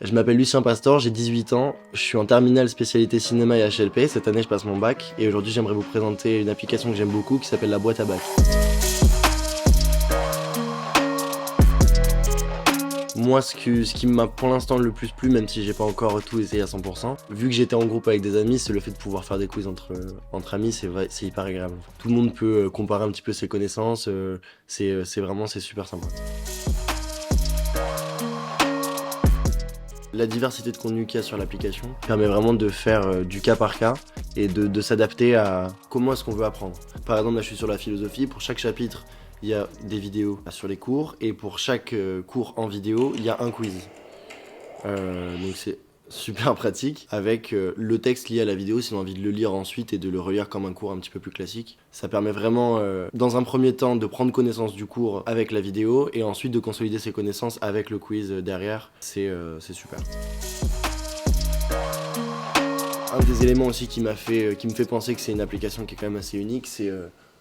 Je m'appelle Lucien Pastor, j'ai 18 ans, je suis en terminale spécialité cinéma et HLP, cette année je passe mon bac et aujourd'hui j'aimerais vous présenter une application que j'aime beaucoup qui s'appelle la boîte à bac. Moi ce qui m'a pour l'instant le plus plu, même si j'ai pas encore tout essayé à 100%, vu que j'étais en groupe avec des amis, c'est le fait de pouvoir faire des quiz entre amis, c'est hyper agréable. Tout le monde peut comparer un petit peu ses connaissances, c'est super sympa. La diversité de contenu qu'il y a sur l'application permet vraiment de faire du cas par cas et de s'adapter à comment est-ce qu'on veut apprendre. Par exemple, là je suis sur la philosophie, pour chaque chapitre il y a des vidéos sur les cours et pour chaque cours en vidéo il y a un quiz. Donc c'est super pratique avec le texte lié à la vidéo si on a envie de le lire ensuite et de le relire comme un cours un petit peu plus classique. Ça permet vraiment dans un premier temps de prendre connaissance du cours avec la vidéo et ensuite de consolider ses connaissances avec le quiz derrière. C'est super. Un des éléments aussi qui me fait penser que c'est une application qui est quand même assez unique, c'est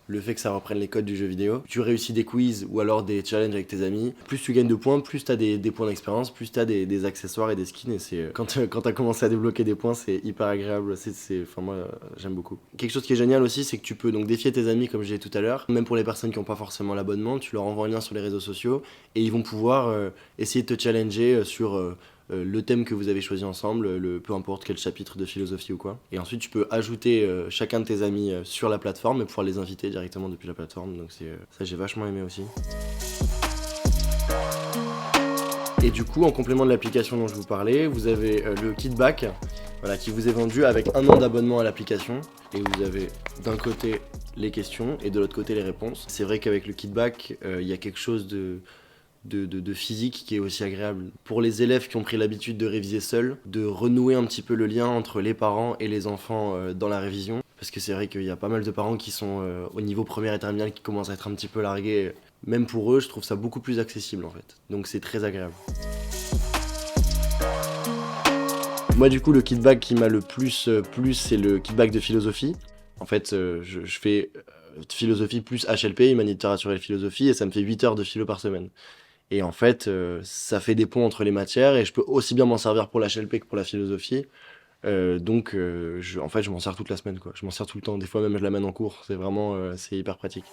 le fait que ça reprenne les codes du jeu vidéo. Tu réussis des quiz ou alors des challenges avec tes amis, plus tu gagnes de points, plus tu as des points d'expérience, plus tu as des accessoires et des skins. Et c'est quand tu as commencé à débloquer des points, c'est hyper agréable. Enfin, moi, j'aime beaucoup. Quelque chose qui est génial aussi, c'est que tu peux donc défier tes amis, comme j'ai dit tout à l'heure. Même pour les personnes qui n'ont pas forcément l'abonnement, tu leur envoies un lien sur les réseaux sociaux et ils vont pouvoir essayer de te challenger sur le thème que vous avez choisi ensemble, peu importe quel chapitre de philosophie ou quoi. Et ensuite, tu peux ajouter chacun de tes amis sur la plateforme et pouvoir les inviter directement depuis la plateforme. Donc ça, j'ai vachement aimé aussi. Et du coup, en complément de l'application dont je vous parlais, vous avez le kit back, voilà, qui vous est vendu avec 1 an d'abonnement à l'application. Et vous avez d'un côté les questions et de l'autre côté les réponses. C'est vrai qu'avec le kit back, il y a quelque chose de physique qui est aussi agréable. Pour les élèves qui ont pris l'habitude de réviser seuls, de renouer un petit peu le lien entre les parents et les enfants dans la révision. Parce que c'est vrai qu'il y a pas mal de parents qui sont au niveau première et terminale qui commencent à être un petit peu largués. Même pour eux, je trouve ça beaucoup plus accessible en fait. Donc c'est très agréable. Moi du coup, le kitback qui m'a le plus plu, c'est le kitback de philosophie. En fait, je fais philosophie plus HLP, humanité, littérature et philosophie, et ça me fait 8 heures de philo par semaine. Et en fait, ça fait des ponts entre les matières et je peux aussi bien m'en servir pour la HLP que pour la philosophie. En fait, je m'en sers toute la semaine, quoi. Je m'en sers tout le temps. Des fois même, je l'amène en cours. C'est vraiment, c'est hyper pratique.